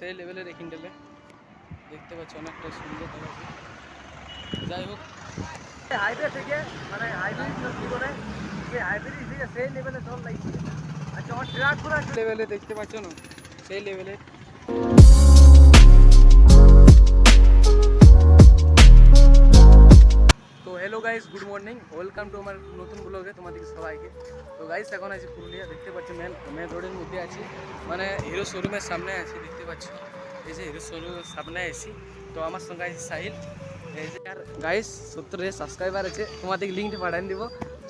সেই লেভেলের এই কিন্ডেলে দেখতে পাচ্ছি অনেকটা সুন্দর দেখাচ্ছে। যাই হোক হাইওয়ে থেকে মানে হাইব্রিড কি করে সেই হাইব্রিড থেকে সেই লেভেলে জল লাগছে। আর যখন ট্রাক পুরো লেভেলে দেখতে পাচ্ছ না, সেই লেভেলে। তো hello guys, good morning, welcome to আমার নতুন ব্লগে তোমাদের সবাইকে। তো গাইস এখন আছি পুরুলিয়া, দেখতে পাচ্ছি মেন রোডের মধ্যে আছি, মানে হিরো শোরুমের সামনে আছি। দেখতে পাচ্ছি এই যে হিরো শোরুমের সামনে আছি। তো আমার সঙ্গে আছে সাহিল। এই যে আর গাইস 70 সাবস্ক্রাইবার আছে, তোমাদের লিঙ্কটা পাঠিয়ে দিব।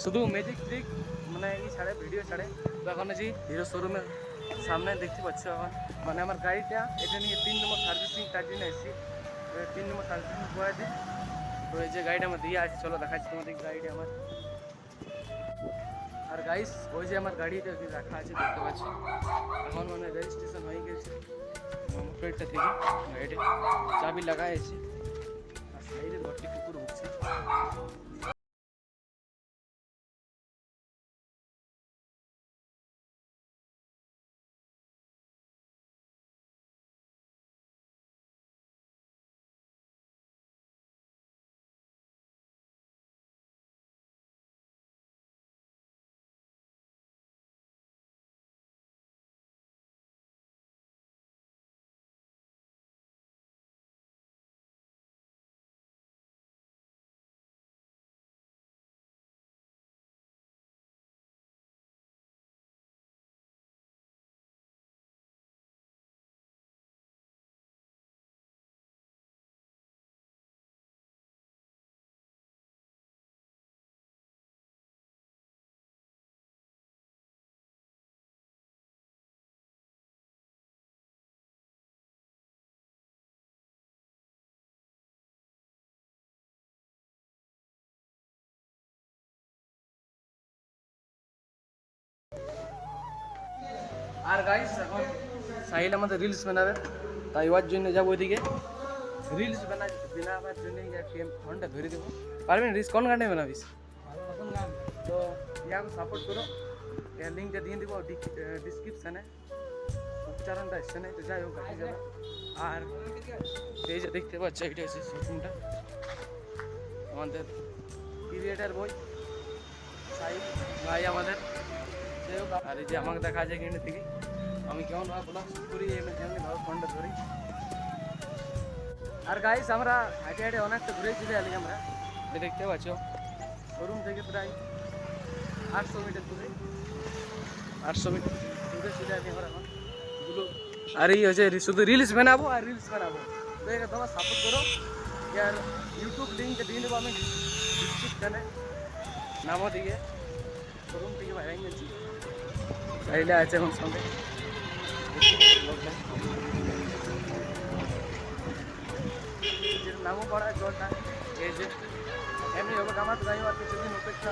শুধু ম্যাজিক ট্রিক মানে এই ছাড়ে ভিডিও ছাড়ে। তো এখন আছি হিরো শোরুমের সামনে, দেখতে পাচ্ছ এখন মানে আমার গাড়িটা এটা নিয়ে 3 নম্বর সার্ভিসিং তার জন্য এসেছি। 3 নম্বর সার্ভিসিং করেছি। তো এই যে গাড়িটা আমার দিয়ে আছে, চলো দেখাচ্ছি তোমাদের গাড়িটা আমার। আর গাইস ওই যে আমার গাড়িটা রাখা আছে, দেখতে পাচ্ছি এখন মানে রেজিস্ট্রেশন হয়ে গেছে মোটরটা থেকে। গাড়িটা চাবি লাগাই আছে আর সাইডে ঘরটি কুকুর উঠছে। আর গাইস এখন সাহিল আমাদের রিলস বানাবে, তাই ওর জন্য যাবো ওইদিকে রিলস বানাবার জন্য। ফোনটা ধরে দেবো, পারবেন রিলস কোন গানে বানাবিস? তো ইয়াকে সাপোর্ট করো, এর লিঙ্কটা দিয়ে দেবো ডিসক্রিপশানে, উচ্চারণটা এসছে না, তো যাই হোক কাছে যাবে। আর এই যে দেখতে পাচ্ছ এটা হচ্ছে শোরুমটা আমাদের ক্রিয়েটার বই সাহিল ভাই আমাদের। যাই হোক, আর এই যে আমাকে দেখা যায় কিনে থেকে আমি কেমন ভাবে ব্লগ শুট করি, এমনি ভাবে ফোনটা ধরি। আর গাইস আমরা হাঁটে হাঁটে অনেকটা ঘুরে চলে এলি আমরা, দেখতে পাচ্ছ শোরুম থেকে প্রায় 800 মিটার দূরে, 800 মিটার দূরে চলে এলি আমরা এখন গুলো। আর এই হচ্ছে শুধু রিলস বানাবো আর রিলস বানাবো, তো এটা তোমরা সাপোর্ট করো। আর ইউটিউব লিঙ্ক দিয়ে দেবো আমি ডিসক্রিপশানে, নামও দিকে শোরুম থেকে বাইরে গেছি সাইডে আছে এখন সঙ্গে নামও পড়া জলটা। এই যে এমনি হবে আমার তো যাই আর কিছুদিন অপেক্ষা।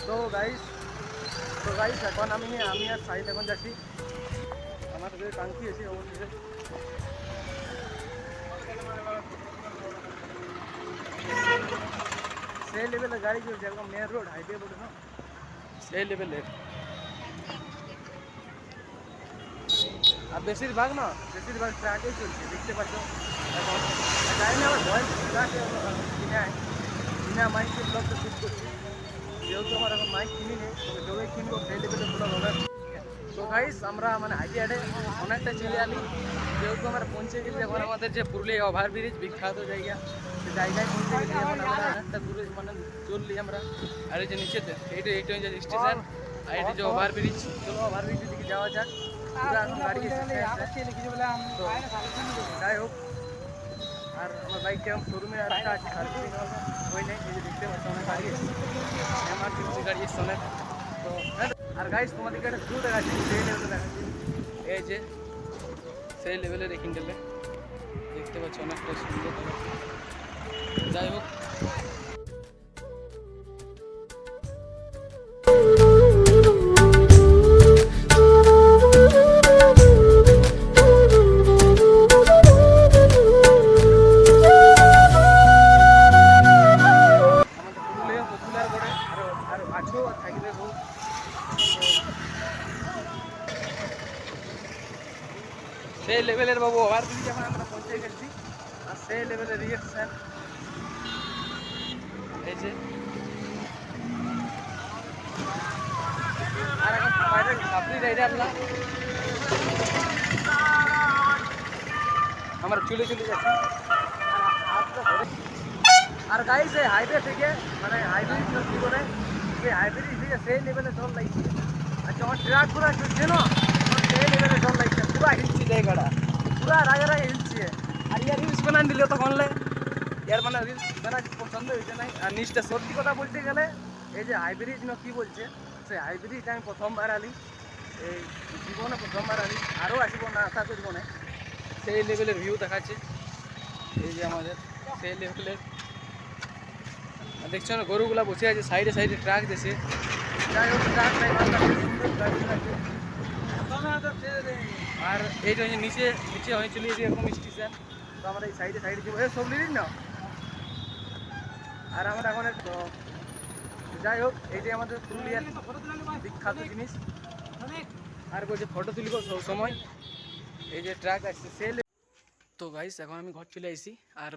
তো গাইস এখন আমি আর সাইড এখন যাচ্ছি আমার যে কাঙ্ক্ষী আছে অবশ্যই সেই লেভেলের গাড়ি চলছে, একদম মেন রোড হাইওয়ে বলে না, সেই লেভেলের। আর বেশিরভাগ ট্রাকেই চলছে, দেখতে পাচ্ছ এখন। জানি না আমার ভয়েস ট্রাকে বিনা মাইকে ব্লগটা শুট করছি, যেহেতু আমার এখন মাইক কিনি নেই, তবে যবে কিনবো সেই লেভেলের ব্লগ হবে। তো গাইস আমরা মানে হাইটে হাইটে অনেকটা চলে আলি, যেহেতু আমরা পৌঁছে গেছি এখন আমাদের যে পুরুলিয়া ওভারব্রিজ বিখ্যাত জায়গা, সে জায়গায় পৌঁছে গেছি এখন আমরা অনেকটা দূরে মানে চললি আমরা। আর এই যে নিচেতে এইটা হচ্ছে স্টেশন, আর এটি যে ওভারব্রিজ, চলো ওভারব্রিজের দিকে যাওয়া যাক। যাই হোক, আর আমার বাইকটা শোরুমে একটা আছে সার্ভিসিং ওই নেই, এই যে দেখতে পাচ্ছি অনেক গাড়ি এসেছে, এমার্জেন্সি গাড়ি এসছে অনেক। তো আর গাইস তোমাদেরকে একটা ভিউ দেখাচ্ছি, সেই লেভেলে দেখাচ্ছি, এই যে সেই লেভেলের এই কিন্ডেলে দেখতে পাচ্ছি অনেকটা সুন্দর দেখাচ্ছি। যাই হোক সেই লেভেলের বাবু ওভারব্রিজ যখন আমরা পৌঁছে গেছি আর সেই লেভেলের রিয়েকশন এই যে আর এখন বাইরে সাবরি রাইডাররা আমরা চলে যাচ্ছি আর গাইস এই হাইওয়ে থেকে মানে হাইওয়ে কি করে সেই হাইওয়ে থেকে সেই লেভেলে জল লাগছে আর যখন ট্রাক পুরো চলছে না তখন সেই লেভেলে জল লাগছে পুরো হিলছে জায়গাটা পুরো রাগে রাগে হিলছে আর ইয়ার রিলস বানান দিল তখন ইয়ার মানে রিলস বানা পছন্দ হয়েছে নাই আর নিচটা সত্যি কথা বলতে গেলে এই যে হাইব্রিজ না কি বলছে সেই হাইব্রিজ আমি প্রথমবার আলি এই জীবনে প্রথমবার আলি আরও আসবো না আশা করবো না সেই লেভেলের ভিউ দেখাচ্ছে এই যে আমাদের সেই লেভেলের দেখছো না গরুগুলা বসে আছে সাইডে সাইডে ট্রাক দিয়েছে যাই হোক ট্রাক আর এইটা হচ্ছে নিচে নিচে হয়েছিল এই যে এরকম স্টেশন তো আমরা এই সাইডে সাইডে যাবো সব লিলিস না আর আমরা এখন তো যাই হোক এই যে আমাদের পুরুলিয়ার বিখ্যাত জিনিস আর বলছে ফটো তুলব সব সময় এই যে ট্রাক আসছে সেল তো গাইস এখন আমি ঘর চলে আসি আর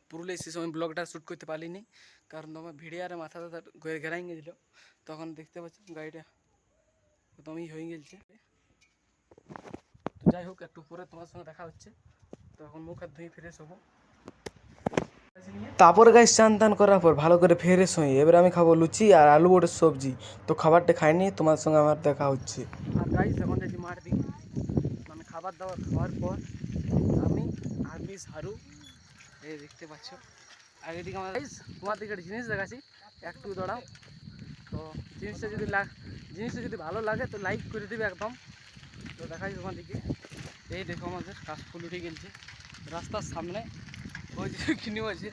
পুরুলিয়া এসে সময় ব্লগটা শ্যুট করতে পারিনি কারণ তোমার ভিডিওরে মাথাটা ঘেরাই গেছিলো তখন দেখতে পাচ্ছি গাড়িটা একদমই হয়ে গেছে তো যাই হোক একটু পরে তোমার সঙ্গে দেখা হচ্ছে তো এখন মুখ হাত ধুয়ে ফ্রেশ হবো তারপর গাইস স্নান টান করার পর ভালো করে ফ্রেশ হই এবার আমি খাবো লুচি আর আলু বড়ের সবজি তো খাবারটা খাইনি তোমার সঙ্গে আমার দেখা হচ্ছে আর গাইস এখন যাচ্ছি মাঠ দিকে মানে খাবার দাবার খাওয়ার পর আমি আর মিস হারু এই দেখতে পাচ্ছ আর এদিকে আমার গাইস তোমার দিকে একটা জিনিস দেখাচ্ছি একটু দাঁড়াও তো জিনিসটা যদি ভালো লাগে তো লাইক করে দিবে একদম তো দেখাচ্ছি তোমার দিকে এই দেখো আমাদের কাশফুল উঠে গেছে রাস্তার সামনে ওই যে কিনে আছে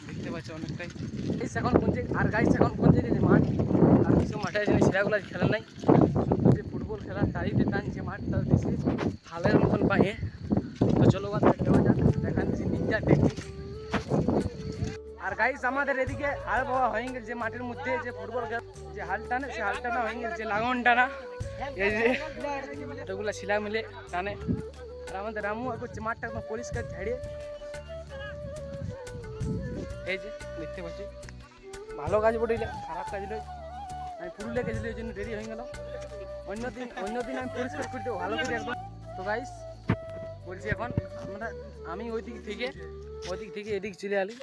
দেখতে পাচ্ছ অনেকটাই গাইস এখন পৌঁছে আর গাইস এখন পৌঁছে গেছে মাঠ আর কিছু মাঠে আছে ছেলেগুলো খেলা নাই শুধু যে ফুটবল খেলা তারিতে টানছে মাঠটা বেশি হালের মতন পায়ে তো চলো দেওয়া যাক দেখাচ্ছি নিনজা টেকনিক আর গাইস আমাদের এদিকে হাল বাবা হয়ে গেছে মাঠের মধ্যে যে ফুটবল যে হাল টানে সে হাল টানা হয়ে গেছে লাঙন টানা এই যে এগুলো ছিলা মিলে টানে আর আমাদের রামু করছে মাঠটা একদম পরিষ্কার ঝাড়িয়ে এই যে দেখতে পাচ্ছি ভালো কাজ বটিলে খারাপ কাজ নয় আমি পুরুলিয়া গেছিলি ওই জন্য দেরি হয়ে গেল অন্যদিন আমি পরিষ্কার করে দেবো ভালো করে একদম তো গাইস বলছি এখন আমি ওই দিক থেকে এদিক চলে আলি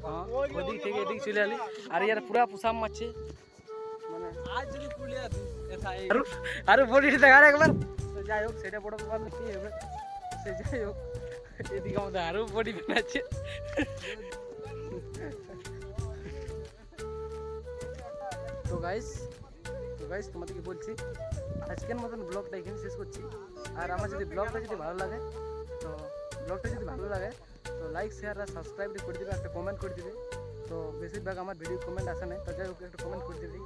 হ্যাঁ ওই দিক থেকে এদিক চলে আলি আর ইয়ার পুরা পোশাক মারছে মানে আরো বডিটা দেখার একবার তো যাই হোক সেটা বড় ব্যাপার কি হবে সে যাই হোক এদিকে আমাদের আরো বডি বানাচ্ছে তো গাইস তোমাদেরকে বলছি আজকের মতন ব্লগটা এখানে শেষ করছি আর আমার যদি ব্লগটা যদি ভালো লাগে তো লাইক শেয়ার আর সাবস্ক্রাইব করে দিবে একটা কমেন্ট করে দিবে তো বেশিরভাগ আমার ভিডিও কমেন্ট আসে না তো যাই হোক একটা কমেন্ট করে দিবে